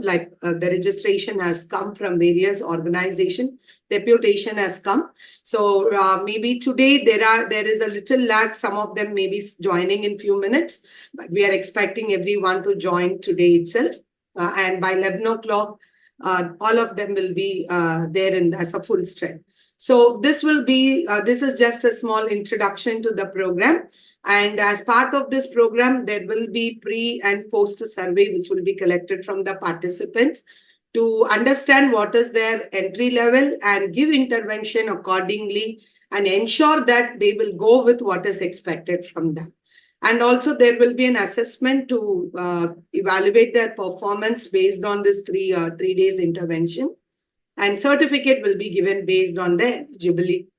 like the registration has come from various organizations. Deputation has come. So maybe today there is a little lag. Some of them may be joining in few minutes, but we are expecting everyone to join today itself. And by 11 o'clock, all of them will be there as a full strength. So this is just a small introduction to the program. And as part of this program, there will be pre and post survey, which will be collected from the participants to understand what is their entry level and give intervention accordingly and ensure that they will go with what is expected from them. And also there will be an assessment to evaluate their performance based on this 3 days intervention. And certificate will be given based on the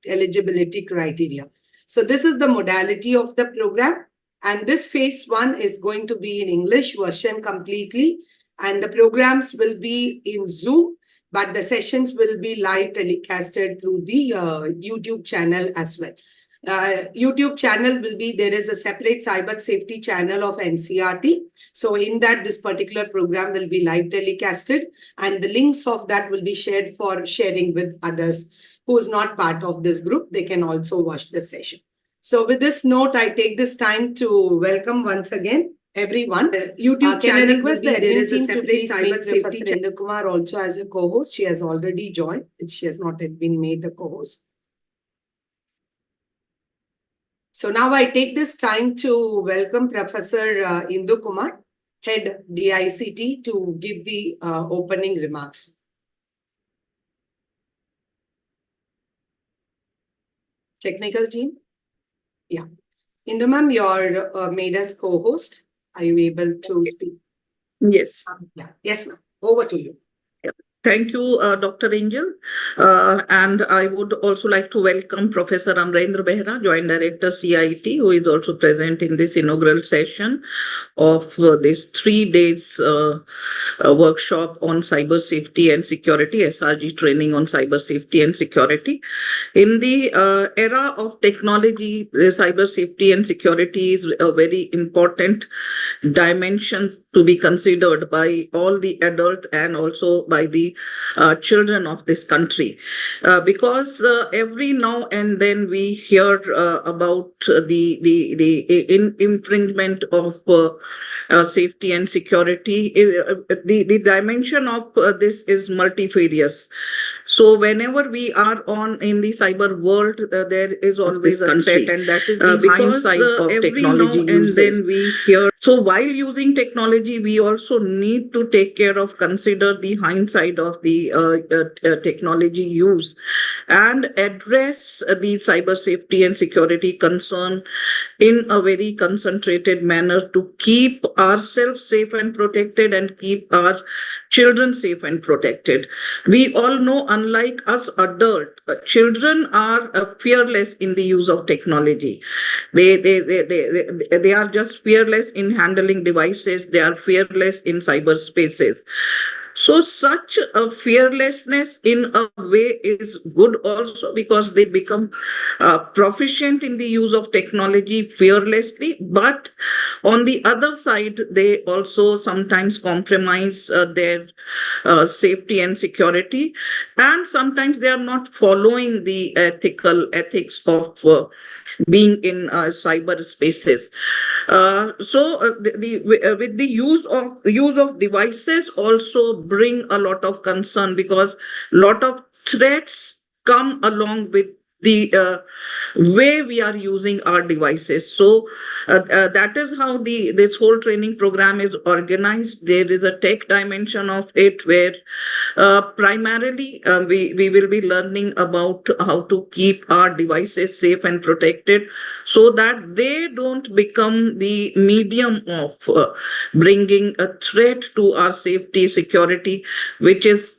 eligibility criteria. So this is the modality of the program. And this phase 1 is going to be in English version completely. And the programs will be in Zoom, but the sessions will be live telecasted through the YouTube channel as well. YouTube channel there is a separate cyber safety channel of NCRT. So in that, this particular program will be live telecasted, and the links of that will be shared for sharing with others who is not part of this group. They can also watch the session. So with this note, I take this time to welcome once again everyone. YouTube channel request that there is a separate cyber safety. Indra Kumar also as a co-host. She has already joined. She has not yet been made the co-host. So now I take this time to welcome Professor Indra Kumar, Head DICT, to give the opening remarks. Technical team? Yeah. Indra ma'am, you're made as co-host. Are you able to speak? Yes. Yeah. Yes, ma'am. Over to you. Thank you, Dr. Angel. And I would also like to welcome Professor Amrendra Behra, Joint Director, CIT, who is also present in this inaugural session of this 3 days workshop on cyber safety and security, SRG training on cyber safety and security. In the era of technology, the cyber safety and security is a very important dimension to be considered by all the adults and also by the children of this country, because every now and then we hear about the infringement of safety and security. The dimension of this is multifarious. So whenever we are in the cyber world, there is always a threat, and that is the hindsight of technology uses. Then we hear. So while using technology, we also need to take care of, consider the hindsight of the technology use and address the cyber safety and security concern in a very concentrated manner to keep ourselves safe and protected and keep our children safe and protected. We all know, unlike us adults, children are fearless in the use of technology. They are just fearless in handling devices. They are fearless in cyberspaces. So such a fearlessness in a way is good also, because they become proficient in the use of technology fearlessly. But on the other side, they also sometimes compromise their safety and security. And sometimes they are not following the ethics of being in cyber spaces. With the use of devices also bring a lot of concern, because a lot of threats come along with the way we are using our devices. So that is how this whole training program is organized. There is a tech dimension of it, where primarily we will be learning about how to keep our devices safe and protected, so that they don't become the medium of bringing a threat to our safety, security, which is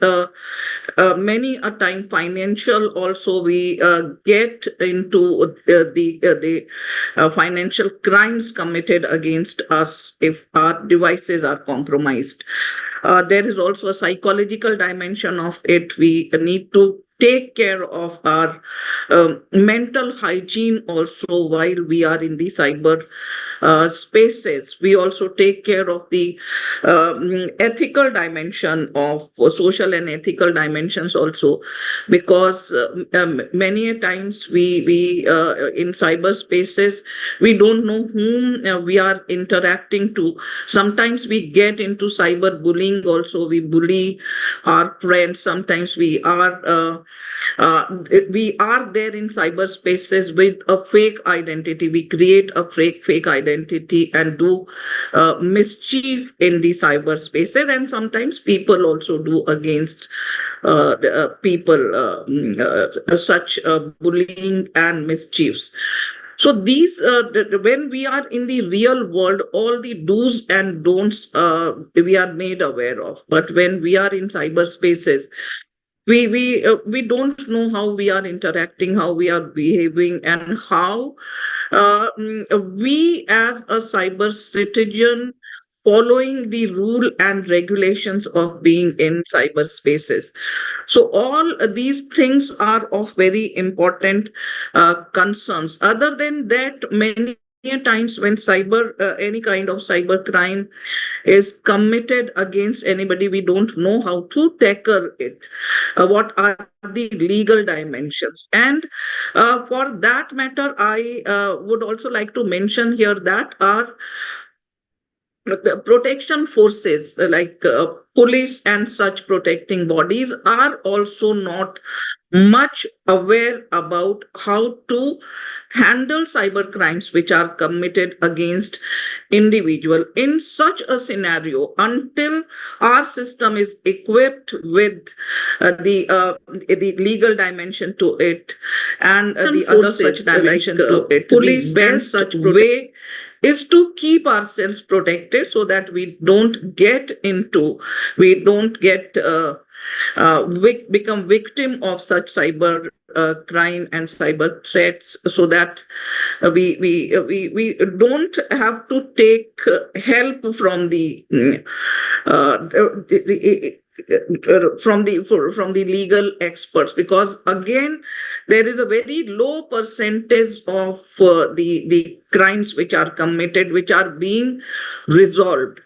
many a time financial. Also, we get into the financial crimes committed against us if our devices are compromised. There is also a psychological dimension of it. We need to take care of our mental hygiene also while we are in the cyber spaces. We also take care of the ethical dimension of social and ethical dimensions also, because many a times we in cyberspaces we don't know whom we are interacting to. Sometimes we get into cyber bullying also. We bully our friends. Sometimes uh, we are there in cyberspaces with a fake identity. We create a fake identity and do mischief in the cyberspaces, and sometimes people also do against people such bullying and mischiefs. So these, when we are in the real world, all the do's and don'ts we are made aware of. But when we are in cyberspaces, we don't know how we are interacting, how we are behaving, and how we as a cyber citizen following the rule and regulations of being in cyberspaces. So all these things are of very important concerns. Other than that, many times when any kind of cyber crime is committed against anybody, we don't know how to tackle it. What are the legal dimensions? And for that matter, I would also like to mention here that our the protection forces like police and such protecting bodies are also not much aware about how to handle cyber crimes which are committed against individual. In such a scenario, until our system is equipped with the legal dimension to it and the other such dimension to it, police and such way is to keep ourselves protected so that we don't get become victim of such cyber crime and cyber threats, so that we don't have to take help from the legal experts, because again there is a very low percentage of the crimes which are committed which are being resolved.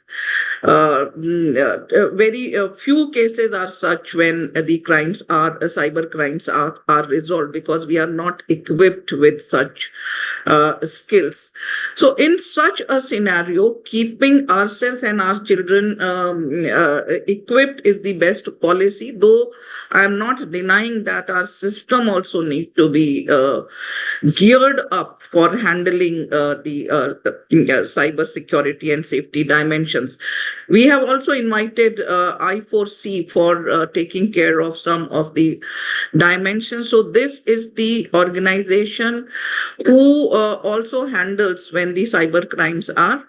Very few cases are such when the cyber crimes are resolved, because we are not equipped with such skills. So in such a scenario, keeping ourselves and our children equipped is the best policy, though I am not denying that our system also needs to be geared up for handling the cyber security and safety dimensions. We have also invited I4C for taking care of some of the dimensions. So this is the organization who also handles when the cyber crimes are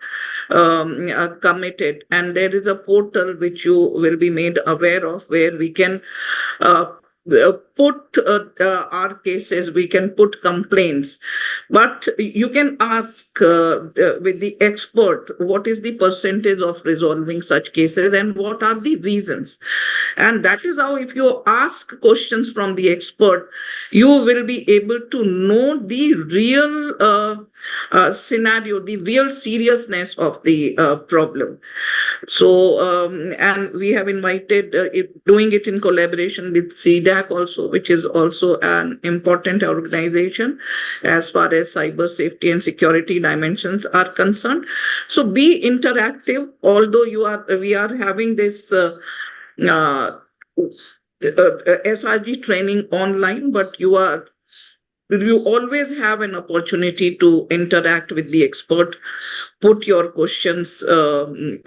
committed. And there is a portal which you will be made aware of, where we can put our cases, we can put complaints, but you can ask with the expert what is the percentage of resolving such cases and what are the reasons. And that is how, if you ask questions from the expert, you will be able to know the real scenario, the real seriousness of the problem. So, and we have invited, doing it in collaboration with CDAC also, which is also an important organization as far as cyber safety and security dimensions are concerned. So be interactive, although we are having this SRG training online, but you always have an opportunity to interact with the expert, put your questions, and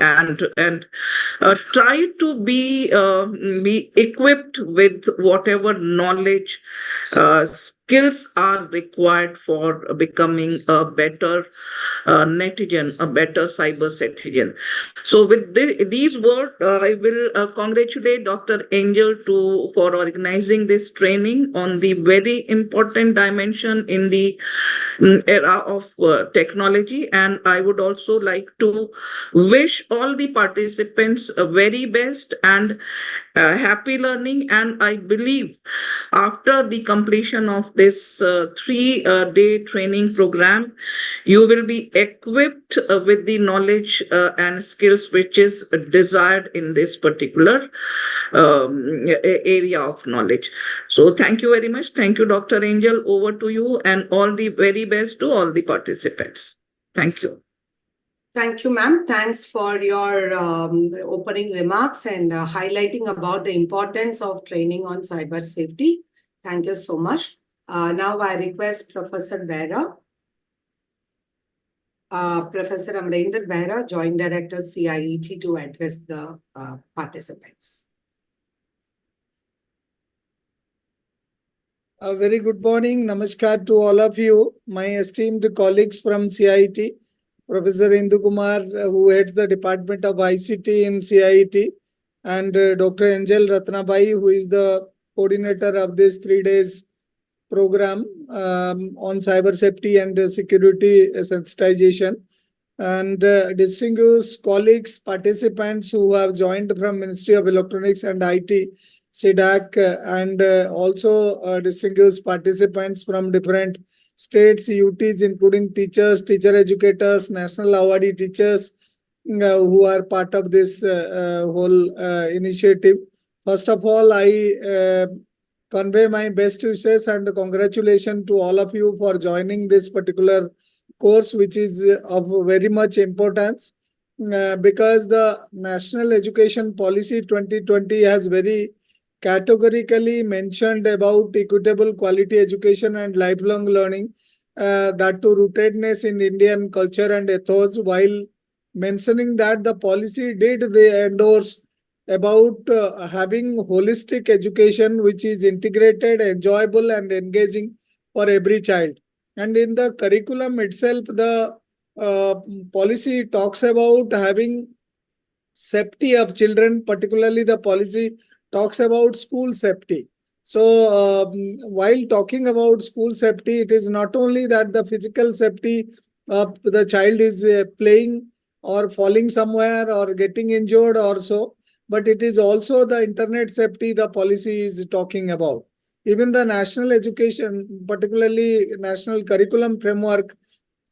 try to be equipped with whatever knowledge, skills are required for becoming a better netizen, a better cyber citizen. So with these words, I will congratulate Dr. Angel for organizing this training on the very important dimension in the era of technology. And I would also like to wish all the participants very best and happy learning. And I believe after the completion of this 3-day training program, you will be equipped with the knowledge and skills which is desired in this particular area of knowledge. So thank you very much. Thank you, Dr. Angel. Over to you, and all the very best to all the participants. Thank you. Thank you, ma'am. Thanks for your opening remarks and highlighting about the importance of training on cyber safety. Thank you so much. Now I request Professor Behra. Professor Amrinder Behra, Joint Director, CIET, to address the participants. A very good morning. Namaskar to all of you, my esteemed colleagues from CIET, Professor Indu Kumar, who heads the Department of ICT in CIET, and Dr. Angel Ratnabai, who is the coordinator of this 3 days program on cyber safety and security sensitization, and distinguished colleagues, participants who have joined from Ministry of Electronics and IT, SIDAC, and also distinguished participants from different states, UTs, including teachers, teacher educators, national awardee teachers who are part of this whole initiative. First of all, I convey my best wishes and congratulations to all of you for joining this particular course, which is of very much importance because the National Education Policy 2020 has very categorically mentioned about equitable quality education and lifelong learning, that to rootedness in Indian culture and ethos, while mentioning that the policy they endorse about having holistic education which is integrated, enjoyable and engaging for every child. And in the curriculum itself, the policy talks about having safety of children, particularly the policy talks about school safety. So while talking about school safety, it is not only that the physical safety of the child is playing or falling somewhere or getting injured or so, but it is also the internet safety the policy is talking about. Even the national education, particularly national curriculum framework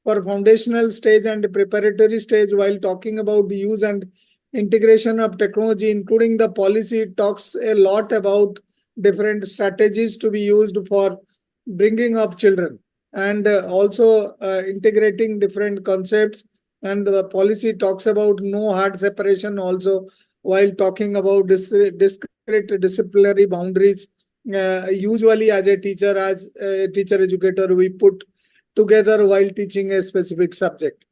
for foundational stage and preparatory stage, while talking about the use and integration of technology, including the policy, talks a lot about different strategies to be used for bringing up children, and also integrating different concepts. And the policy talks about no hard separation also, while talking about discrete disciplinary boundaries. Usually as a teacher educator, we put together while teaching a specific subject,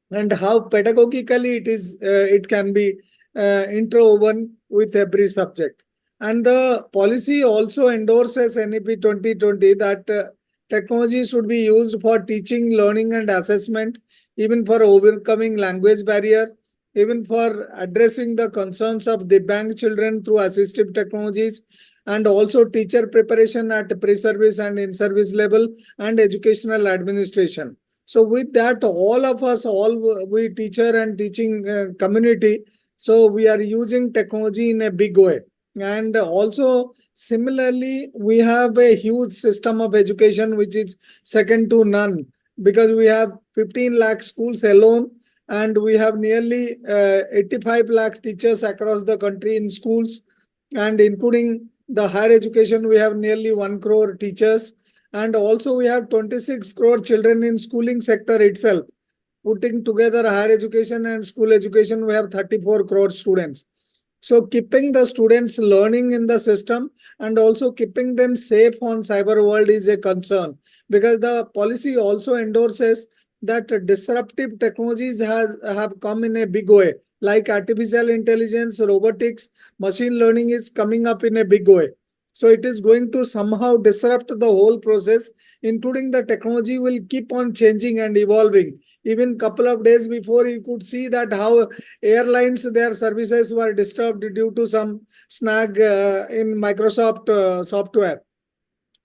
and how pedagogically it can be interwoven with every subject. And the policy also endorses NEP 2020 that technology should be used for teaching, learning and assessment, even for overcoming language barrier, even for addressing the concerns of the bank children through assistive technologies, and also teacher preparation at pre-service and in-service level, and educational administration. So with that, all of us, all we teacher and teaching community, so we are using technology in a big way. And also similarly, we have a huge system of education which is second to none, because we have 15 lakh schools alone, and we have nearly 85 lakh teachers across the country in schools, and including the higher education, we have nearly 1 crore teachers. And also we have 26 crore children in schooling sector itself. Putting together higher education and school education, we have 34 crore students. So keeping the students learning in the system and also keeping them safe on cyber world is a concern, because the policy also endorses that disruptive technologies have come in a big way, like artificial intelligence, robotics, machine learning is coming up in a big way. So it is going to somehow disrupt the whole process, including the technology will keep on changing and evolving. Even couple of days before, you could see that how airlines, their services were disturbed due to some snag in Microsoft software.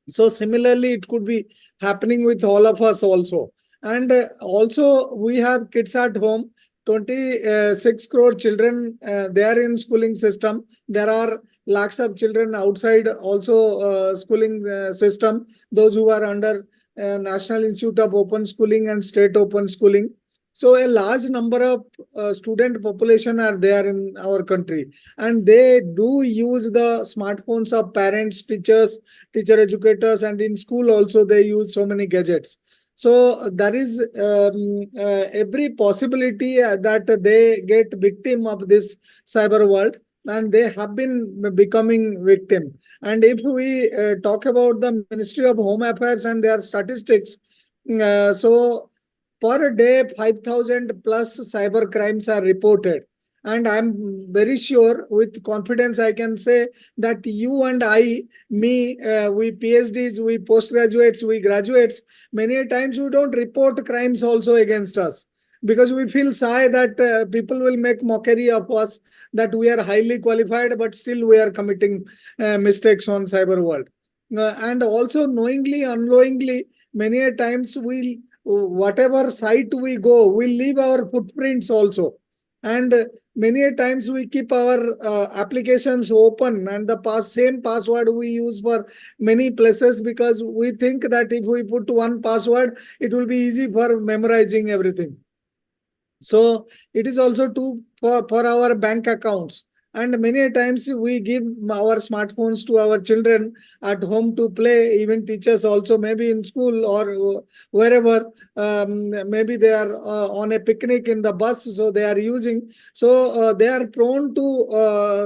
So similarly, it could be happening with all of us also. And also we have kids at home. 26 crore children, they are in schooling system. There are lakhs of children outside also schooling system, those who are under National Institute of Open Schooling and State Open Schooling. So a large number of student population are there in our country, and they do use the smartphones of parents, teachers, teacher educators, and in school also they use so many gadgets. So there is every possibility that they get victim of this cyber world, and they have been becoming victim. And if we talk about the Ministry of Home Affairs and their statistics, so per day 5,000 plus cyber crimes are reported. And I'm very sure, with confidence, I can say that you and I, me, we PhDs, we postgraduates, we graduates, many times we don't report crimes also against us, because we feel shy that people will make mockery of us, that we are highly qualified, but still we are committing mistakes on cyber world. And also knowingly, unknowingly, many a times we, whatever site we go, we leave our footprints also. And many a times we keep our applications open, and the same password we use for many places, because we think that if we put one password, it will be easy for memorizing everything. So it is also true for our bank accounts. And many times we give our smartphones to our children at home to play, even teachers also, maybe in school or wherever. Maybe they are on a picnic in the bus, so they are using. So they are prone to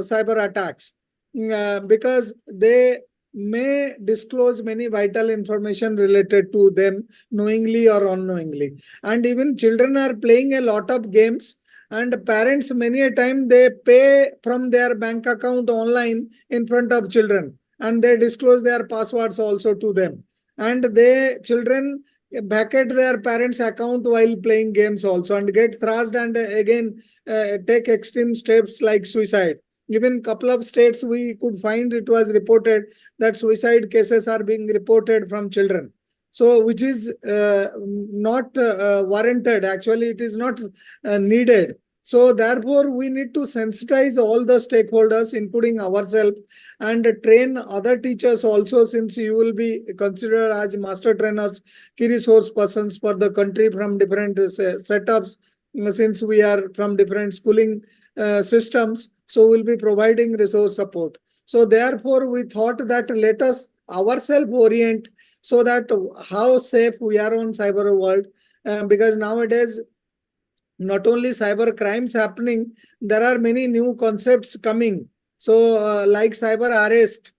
cyber attacks because they may disclose many vital information related to them, knowingly or unknowingly. And even children are playing a lot of games, and parents many a time they pay from their bank account online in front of children, and they disclose their passwords also to them, and they children back at their parents account while playing games also, and get thrashed, and again take extreme steps like suicide. Even couple of states we could find, it was reported that suicide cases are being reported from children. So which is not warranted. Actually, it is not needed. So therefore, we need to sensitize all the stakeholders, including ourselves, and train other teachers also, since you will be considered as master trainers, key resource persons for the country from different setups, since we are from different schooling systems. So we'll be providing resource support. So therefore, we thought that let us ourselves orient, so that how safe we are on cyber world, because nowadays not only cyber crimes happening, there are many new concepts coming. So like cyber arrest,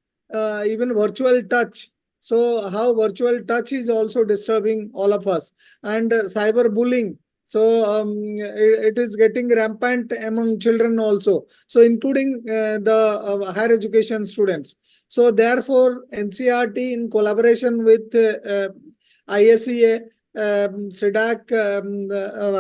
even virtual touch. So how virtual touch is also disturbing all of us, and cyber bullying. So it is getting rampant among children also. So including the higher education students. So therefore, NCRT in collaboration with ISEA, SIDAC,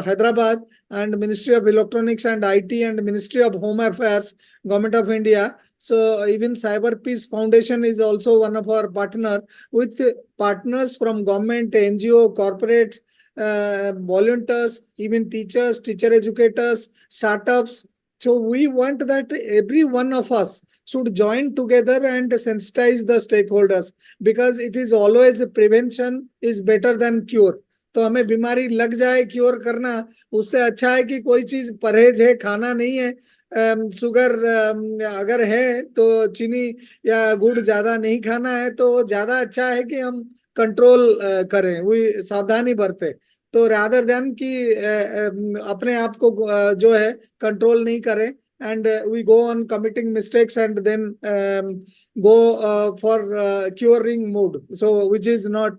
Hyderabad, and Ministry of Electronics and IT, and Ministry of Home Affairs, Government of India. So even Cyber Peace Foundation is also one of our partner, with partners from government, NGO, corporates, volunteers, even teachers, teacher educators, startups. So we want that every one of us should join together and sensitize the stakeholders, because it is always prevention is better than cure. तो हमें बीमारी लग जाए, cure करना उससे अच्छा है कि कोई चीज परहेज है, खाना नहीं है, शुगर अगर है तो चीनी या गुड़ ज्यादा नहीं खाना है, तो ज्यादा अच्छा है कि हम कंट्रोल करें, वो सावधानी बरते, तो रादर देन कि अपने आप को जो है कंट्रोल नहीं करें, and we go on committing mistakes, and then go for curing mode, so which is not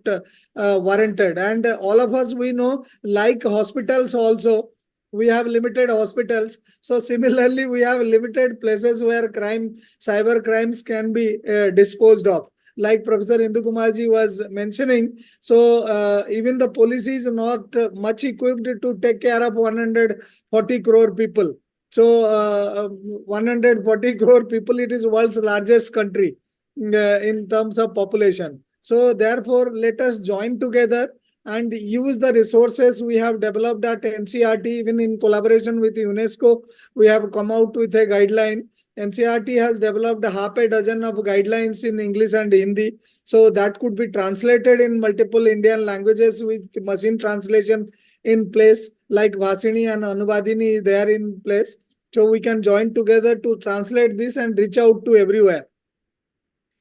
warranted. And all of us, we know, like hospitals also, we have limited hospitals. So similarly, we have limited places where cyber crimes can be disposed of. Like Professor Indu Kumarji was mentioning, so even the police is not much equipped to take care of 140 crore people. So 140 crore people, it is world's largest country in terms of population. So therefore, let us join together and use the resources we have developed at NCERT. Even in collaboration with UNESCO, we have come out with a guideline. NCERT has developed half a dozen of guidelines in English and Hindi. So that could be translated in multiple Indian languages with machine translation in place, like Vasini and Anuvadini, they are in place. So we can join together to translate this and reach out to everywhere.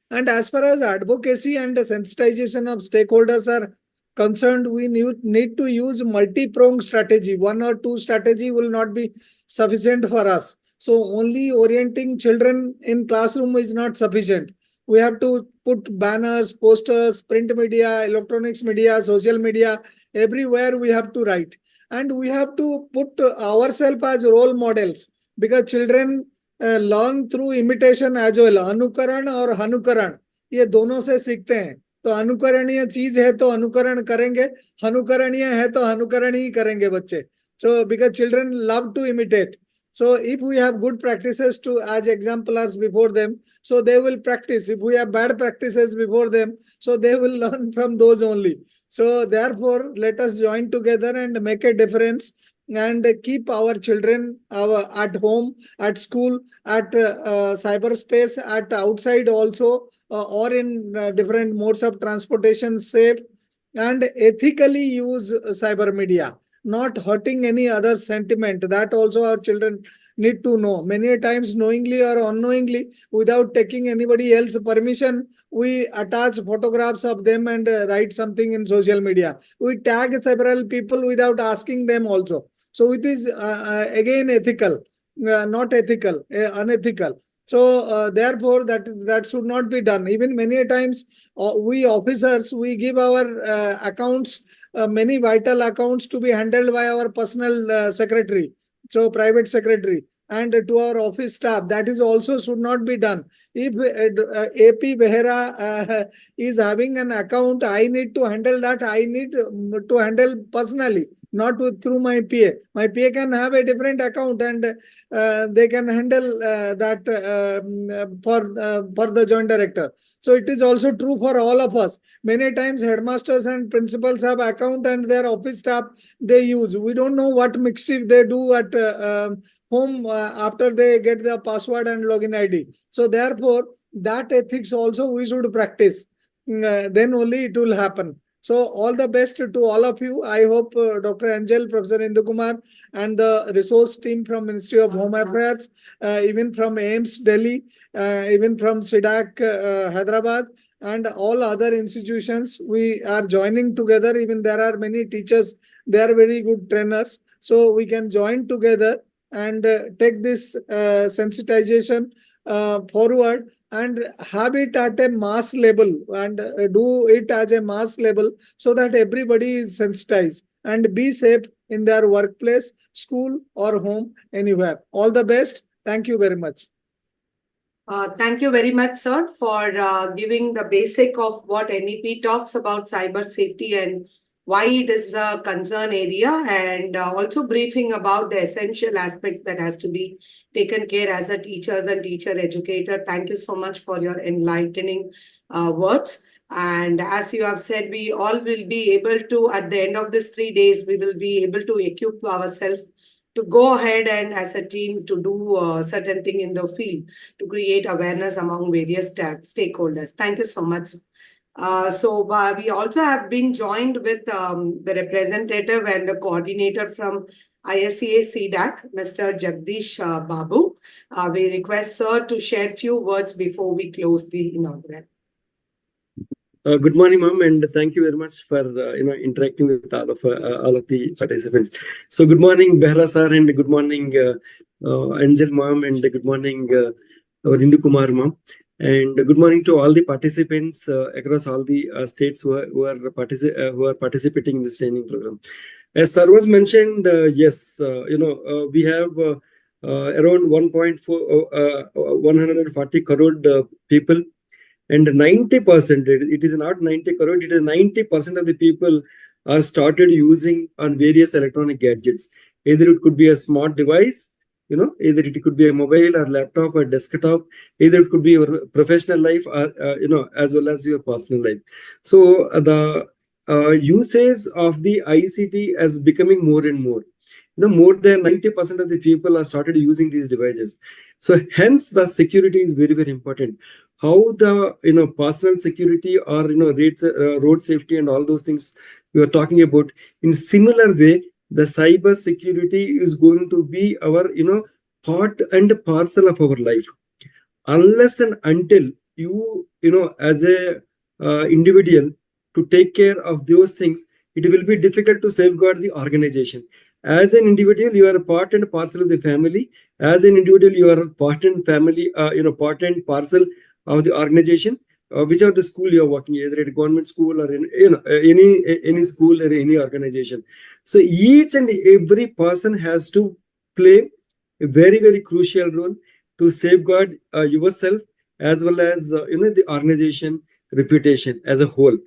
And as far as advocacy and sensitization of stakeholders are concerned, we need to use multi-pronged strategy. One or two strategy will not be sufficient for us. So only orienting children in classroom is not sufficient. We have to put banners, posters, print media, electronics media, social media, everywhere we have to write. And we have to put ourselves as role models, because children learn through imitation as well. अनुकरण और हनुकरण ये दोनों से सीखते हैं. तो अनुकरणीय चीज है तो अनुकरण करेंगे, हनुकरणीय है तो हनुकरण ही करेंगे बच्चे. So because children love to imitate. So if we have good practices to as exemplars before them, so they will practice. If we have bad practices before them, so they will learn from those only. So therefore, let us join together and make a difference and keep our children at home, at school, at cyberspace, at outside also, or in different modes of transportation safe, and ethically use cyber media, not hurting any other sentiment. That also our children need to know. Many times, knowingly or unknowingly, without taking anybody else's permission, we attach photographs of them and write something in social media. We tag several people without asking them also. So it is again ethical, not ethical, unethical. So therefore that should not be done. Even many times we officers, we give our accounts, many vital accounts to be handled by our personal secretary, so private secretary, and to our office staff. That is also should not be done. If AP Behera is having an account, I need to handle that. I need to handle personally, not through my PA. My PA can have a different account and they can handle that for the joint director. So it is also true for all of us. Many times headmasters and principals have account and their office staff they use. We don't know what mischief they do at home after they get the password and login ID. So therefore, that ethics also we should practice. Then only it will happen. So all the best to all of you. I hope Dr. Angel, Professor Indu Kumar, and the resource team from Ministry of Home Affairs, even from AIMS Delhi, even from SIDAC Hyderabad, and all other institutions, we are joining together. Even there are many teachers, they are very good trainers. So we can join together and take this sensitization forward and have it at a mass level and do it as a mass level so that everybody is sensitized and be safe in their workplace, school or home, anywhere. All the best. Thank you very much. Thank you very much, sir, for giving the basic of what NEP talks about cyber safety and why it is a concern area, and also briefing about the essential aspects that has to be taken care as a teachers and teacher educator. Thank you so much for your enlightening words. And as you have said, we all will be able to, at the end of these 3 days, we will be able to equip ourselves to go ahead and as a team to do certain thing in the field to create awareness among various stakeholders. Thank you so much. So we also have been joined with the representative and the coordinator from ISCA CDAC, Mr. Jagdish Babu. We request sir to share few words before we close the inaugural. Good morning, ma'am, and thank you very much for interacting with all of the participants. So, good morning, Behra sir, and good morning, Angel ma'am, and good morning, our Indu Kumar ma'am, and good morning to all the participants across all the states who are participating in this training program. As sir was mentioned, yes, we have around 140 crore people. And 90%, it is not 90 crore, it is 90% of the people are started using on various electronic gadgets. Either it could be a smart device, either it could be a mobile or laptop or desktop, either it could be your professional life, or, as well as your personal life. So usage of the ICT is becoming more and more. More than 90% of the people are started using these devices. So hence the security is very, very important. How the personal security or rates, road safety and all those things we are talking about. In similar way, the cyber security is going to be our part and parcel of our life. Unless and until you as a individual to take care of those things, it will be difficult to safeguard the organization. As an individual, you are a part and parcel of the family. As an individual, you are a part and family, part and parcel of the organization. Which of the school you are working, either at a government school or in any school or any organization. So each and every person has to play a very, very crucial role to safeguard yourself as well as the organization reputation as a whole.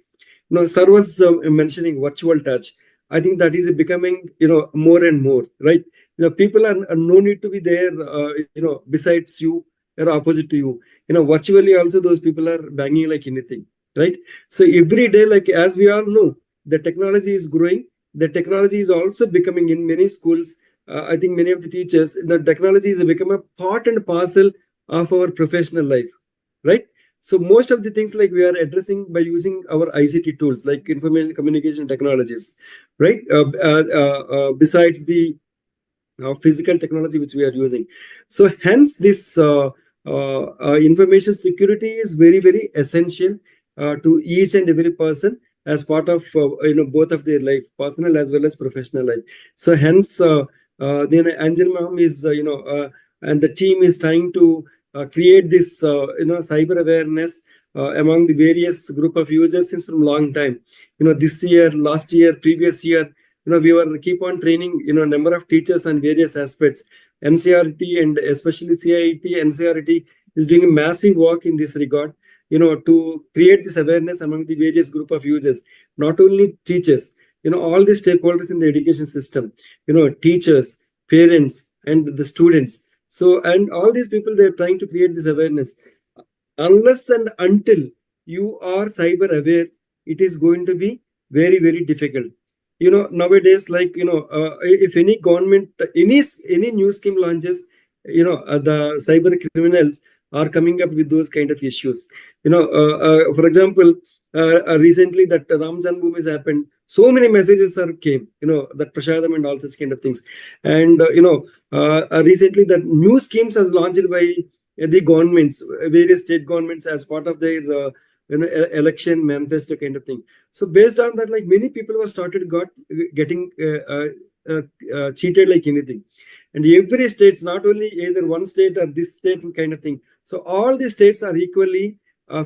Sir was mentioning virtual touch. I think that is becoming more and more, right? People are no need to be there besides you or opposite to you. Virtually also those people are banging like anything, right? So every day, like as we all know, the technology is growing. The technology is also becoming in many schools. I think many of the teachers, the technology has become a part and parcel of our professional life, right? So most of the things like we are addressing by using our ICT tools like information communication technologies, right? Besides the physical technology which we are using. So hence this information security is very, very essential to each and every person as part of both of their life, personal as well as professional life. So hence then Angel ma'am is and the team is trying to create this cyber awareness among the various group of users since from long time. This year, last year, previous year, we were keep on training number of teachers on various aspects. NCRT and especially CIT, NCRT is doing a massive work in this regard, to create this awareness among the various group of users, not only teachers, all the stakeholders in the education system, teachers, parents, and the students. So, and all these people, they're trying to create this awareness. Unless and until you are cyber aware, it is going to be very, very difficult. Nowadays, like, if any government, any new scheme launches, the cyber criminals are coming up with those kind of issues. For example, recently that Ram Janmabhoomi has happened, so many messages came, that Prashadam and all such kind of things. And, recently that new schemes has launched by the governments, various state governments as part of their, election manifesto kind of thing. So based on that, like many people were getting cheated like anything. And every states, not only either one state or this state kind of thing. So all the states are equally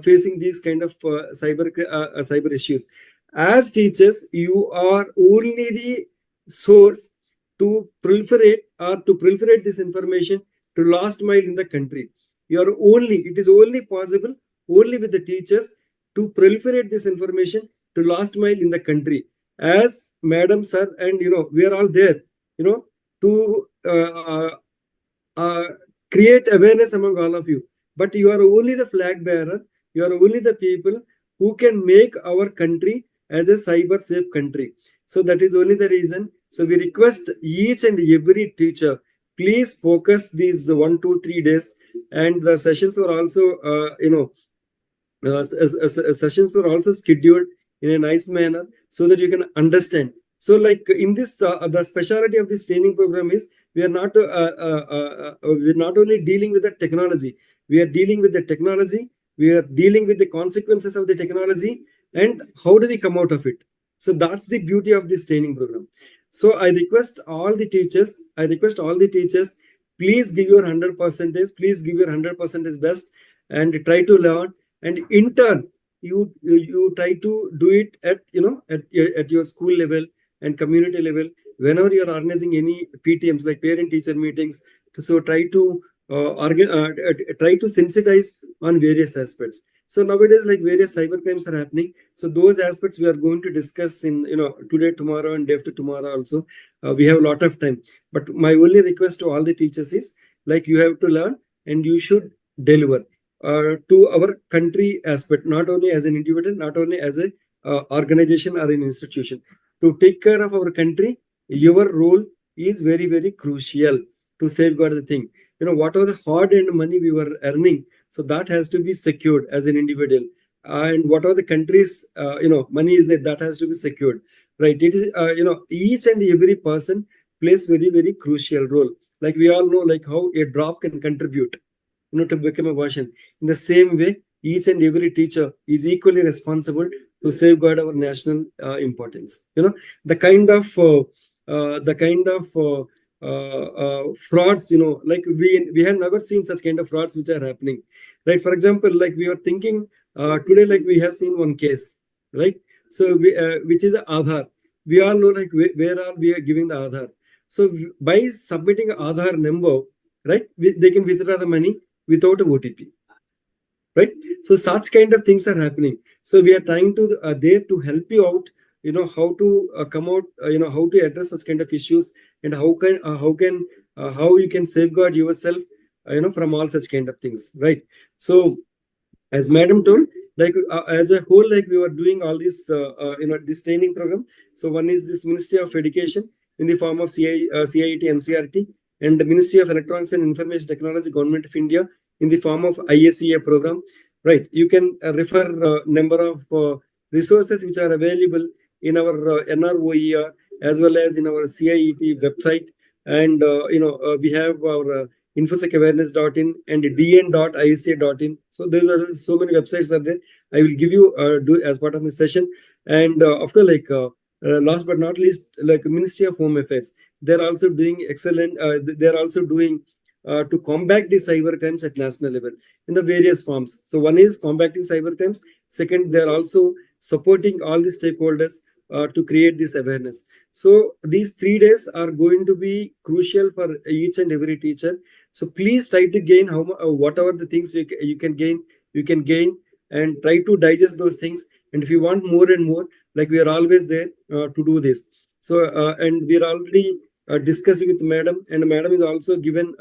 facing these kind of cyber issues. As teachers, you are only the source to proliferate this information to last mile in the country. It is only possible only with the teachers to proliferate this information to last mile in the country. As madam, sir, and we are all there, to create awareness among all of you. But you are only the flag bearer. You are only the people who can make our country as a cyber safe country. So that is only the reason. So we request each and every teacher, please focus these 1, 2, 3 days. And the sessions were also, sessions were also scheduled in a nice manner so that you can understand. So like in this, the specialty of this training program is we are not only dealing with the technology, we are dealing with the technology, we are dealing with the consequences of the technology and how do we come out of it. So that's the beauty of this training program. So I request all the teachers, please give your 100%, please give your 100% best and try to learn. And in turn, you try to do it at your school level and community level. Whenever you are organizing any PTMs like parent teacher meetings, so try to sensitize on various aspects. So nowadays, like various cyber crimes are happening. So those aspects we are going to discuss in today, tomorrow, and day after tomorrow also. We have a lot of time. But my only request to all the teachers is like you have to learn and you should deliver to our country aspect, not only as an individual, not only as a organization or an institution. To take care of our country, your role is very, very crucial to safeguard the thing. Whatever the hard-earned money we were earning, so that has to be secured as an individual. And whatever the country's, money is that has to be secured, right? It is, each and every person plays very, very crucial role. Like we all know, like how a drop can contribute, to become a version. In the same way, each and every teacher is equally responsible to safeguard our national importance. The kind of frauds, like we have never seen such kind of frauds which are happening, right? For example, like we are thinking today, like we have seen one case, right? So which is Aadhaar. We all know like where are we are giving the Aadhaar. So by submitting Aadhaar number, right, they can withdraw the money without a OTP, right? So such kind of things are happening. So we are trying to there to help you out, how to come out, how to address such kind of issues, and how you can safeguard yourself, from all such kind of things, right? So as madam told, like as a whole, like we were doing all this this training program. So one is this Ministry of Education in the form of CIET NCERT, and the Ministry of Electronics and Information Technology, Government of India, in the form of ISEA program, right? You can refer number of resources which are available in our NROER as well as in our CIET website. And we have our infosecawareness.in and dn.isa.in. So there are so many websites are there. I will give you do as part of my session. And of course, like last but not least, like Ministry of Home Affairs, they're also doing excellent. They're also doing to combat the cyber crimes at national level in the various forms. So one is combating cyber crimes. Second, they're also supporting all the stakeholders to create this awareness. So these 3 days are going to be crucial for each and every teacher. So please try to gain whatever the things you can gain, and try to digest those things. And if you want more and more, like we are always there to do this. So and we are already discussing with madam, and madam is also given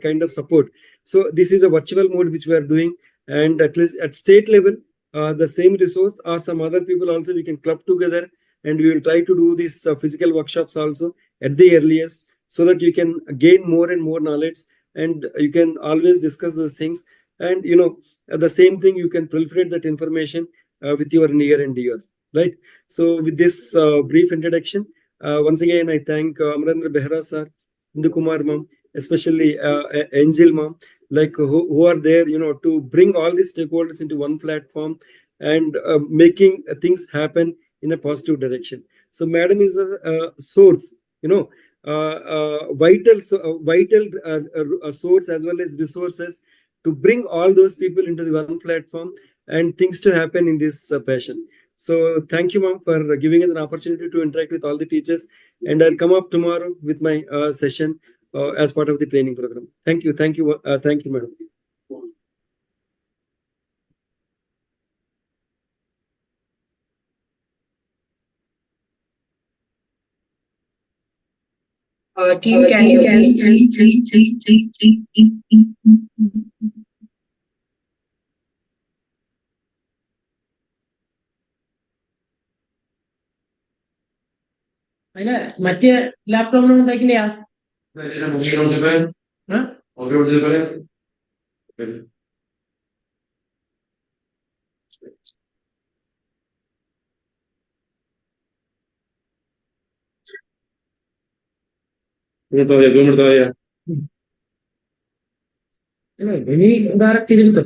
kind of support. So this is a virtual mode which we are doing, and at least at state level, the same resource or some other people also we can club together, and we will try to do these physical workshops also at the earliest, so that you can gain more and more knowledge, and you can always discuss those things. And the same thing, you can proliferate that information with your near and dear, right? So with this brief introduction, once again I thank Amarendra Behra sir, Hindu Kumar ma'am, especially Angel ma'am, like who are there to bring all these stakeholders into one platform, and making things happen in a positive direction. So madam is the source, vital source as well as resources to bring all those people into the one platform and things to happen in this passion. So thank you, ma'am, for giving us an opportunity to interact with all the teachers. And I'll come up tomorrow with my session as part of the training program. Thank you, madam. Team, can you അതിന് മറ്റേ ലാപ്ടോപ്പിനൊന്നും തയ്ക്കില്ലയാ ഇനി direct ഇരുത്തോ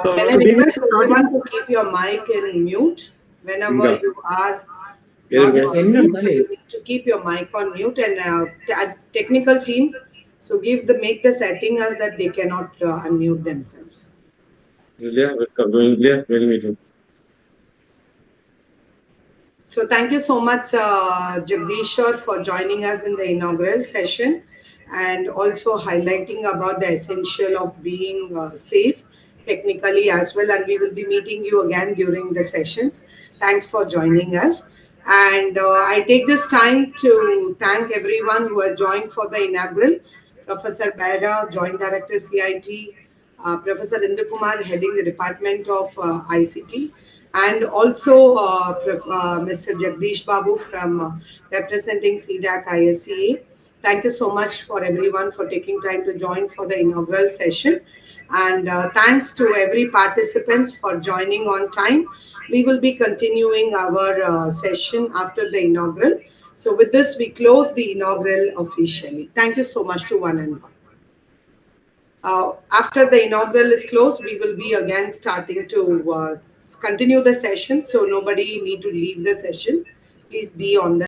can I request everyone to keep your mic in mute whenever you are not on mute? So you need to keep your mic on mute, and technical team, so make the setting as that they cannot unmute themselves. So thank you so much, Jagdishwar, for joining us in the inaugural session, and also highlighting about the essential of being safe technically as well. And we will be meeting you again during the sessions. Thanks for joining us. And I take this time to thank everyone who has joined for the inaugural. Professor Behra, Joint Director CIT, Professor Hindu Kumar, heading the Department of ICT, and also Mr. Jagdish Babu from representing CDAC ISCA. Thank you so much for everyone for taking time to join for the inaugural session. And thanks to every participants for joining on time. We will be continuing our session after the inaugural. So with this, we close the inaugural officially. Thank you so much to one and one. After the inaugural is closed, we will be again starting to continue the session. So nobody need to leave the session. Please be on the